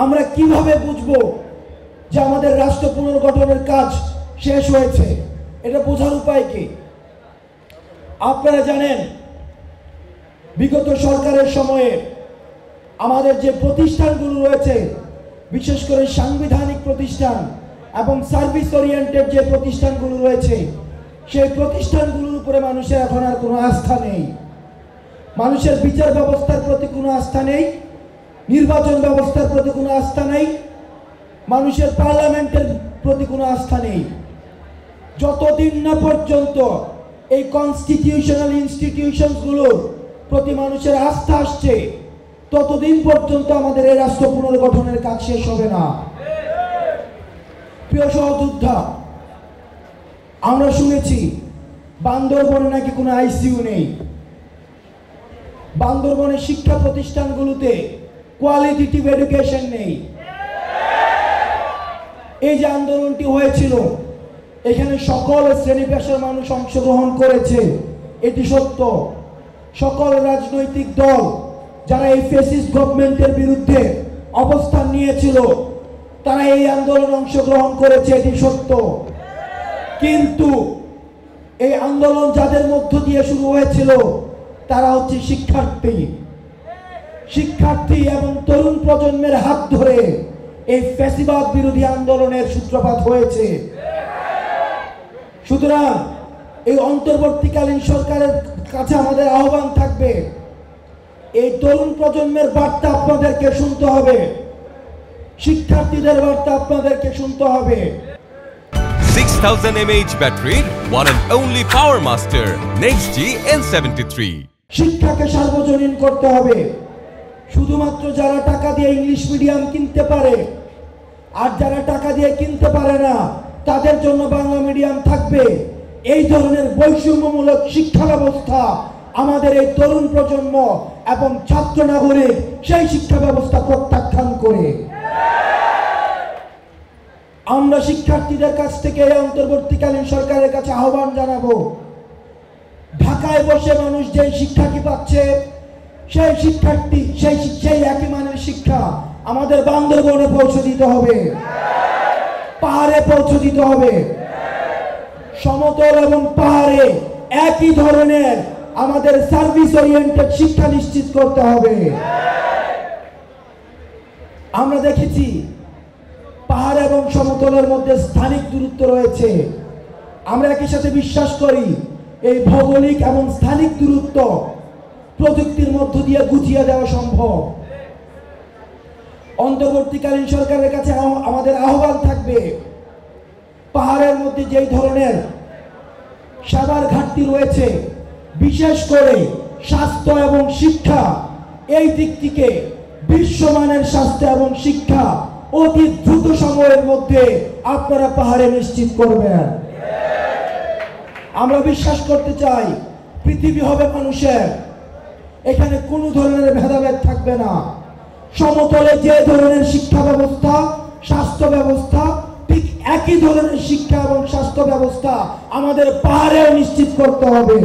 আমরা কিভাবে বুঝবো যে আমাদের রাষ্ট্র পুনর্গঠনের কাজ শেষ হয়েছে? এটা বোঝার উপায় কি? আপনারা জানেন, বিগত সরকারের সময়ে আমাদের যে প্রতিষ্ঠানগুলো রয়েছে, বিশেষ করে সাংবিধানিক প্রতিষ্ঠান এবং সার্ভিস ওরিয়েন্টেড যে প্রতিষ্ঠানগুলো রয়েছে, সেই প্রতিষ্ঠানগুলোর উপরে মানুষের এখন আর কোনো আস্থা নেই। মানুষের বিচার ব্যবস্থার প্রতি কোনো আস্থা নেই, নির্বাচন ব্যবস্থার প্রতি কোনো আস্থা নেই, মানুষের পার্লামেন্টের প্রতি কোনো আস্থা নেই। যতদিন না পর্যন্ত এই কনস্টিটিউশনাল ইনস্টিটিউশনসগুলোর প্রতি মানুষের আস্থা আসছে, ততদিন পর্যন্ত আমাদের এই রাষ্ট্র পুনর্গঠনের কাজ শেষ হবে না। প্রিয় সহযোদ্ধা, আমরা শুনেছি বান্দরবনে নাকি কোনো আইসিইউ নেই। বান্দরবনের শিক্ষা প্রতিষ্ঠানগুলোতে কোয়ালিটেটিভ এডুকেশন নেই। এই যে আন্দোলনটি হয়েছিল, এখানে সকল শ্রেণী পেশার মানুষ অংশগ্রহণ করেছে, এটি সত্য। সকল রাজনৈতিক দল যারা এই ফ্যাসিস্ট গভর্নমেন্টের বিরুদ্ধে অবস্থান নিয়েছিল, তারা এই আন্দোলনে অংশগ্রহণ করেছে, এটি সত্য। কিন্তু এই আন্দোলন যাদের মধ্য দিয়ে শুরু হয়েছিল, তারা হচ্ছে শিক্ষার্থী এবং তরুণ প্রজন্মের হাত ধরে এই ফ্যাসিবাদ বিরোধী আন্দোলনের সূত্রপাত হয়েছে। সুতরাং এই অন্তর্বর্তীকালীন সরকারের কাছে আমাদের আহ্বান থাকবে, এই তরুণ প্রজন্মের বার্তা আপনাদেরকে শুনতে হবে, শিক্ষার্থীদের বার্তা আপনাদেরকে শুনতে হবে। 6000 mAh battery, one and only Power Master NextG N73। শিক্ষাকে সার্বজনীন করতে হবে। শুধুমাত্র যারা টাকা দিয়ে ইংলিশ মিডিয়াম কিনতে পারে আর যারা টাকা দিয়ে কিনতে পারে না, তাদের জন্য বাংলা মিডিয়াম থাকবে। এই ধরনের বৈষম্যমূলক শিক্ষা ব্যবস্থা আমাদের এই তরুণ প্রজন্ম এবং ছাত্র নাগরিক সেই শিক্ষা ব্যবস্থা প্রত্যাখ্যান করে। আমরা শিক্ষার্থীদের কাছ থেকে এই অন্তর্বর্তীকালীন সরকারের কাছে আহ্বান জানাবো, ঢাকায় বসে মানুষ যে শিক্ষাটি পাচ্ছে, সেই শিক্ষার্থী সেই একই মানের শিক্ষা আমাদের বান্দরবনে পৌঁছে দিতে হবে, পাহাড়ে পৌঁছে দিতে হবে। সমতল এবং পাহাড়ে একই ধরনের আমাদের সার্ভিস ওরিয়েন্টেড শিক্ষা নিশ্চিত করতে হবে। আমরা দেখেছি পাহাড় এবং সমতলের মধ্যে স্থানিক দূরত্ব রয়েছে। আমরা একই সাথে বিশ্বাস করি এই ভৌগোলিক এবং স্থানিক দূরত্ব প্রযুক্তির মধ্য দিয়ে গুছিয়ে দেওয়া সম্ভব। অন্তর্বর্তীকালীন সরকারের কাছে আমাদের আহ্বান থাকবে, পাহাড়ের মধ্যে যেই ধরনের সেবার ঘাটতি রয়েছে, বিশেষ করে স্বাস্থ্য এবং শিক্ষা, এই দিকটিকে বিশ্বমানের স্বাস্থ্য এবং শিক্ষা অতি দ্রুত সময়ের মধ্যে আপনারা পাহাড়ে নিশ্চিত করবেন। আমরা বিশ্বাস করতে চাই পৃথিবী হবে মানুষের, এখানে কোনো ধরনের ভেদাভেদ থাকবে না। সমতলে যে ধরনের শিক্ষা ব্যবস্থা, স্বাস্থ্য ব্যবস্থা, ঠিক একই ধরনের শিক্ষা এবং স্বাস্থ্য ব্যবস্থা আমাদের পাহাড়েও নিশ্চিত করতে হবে।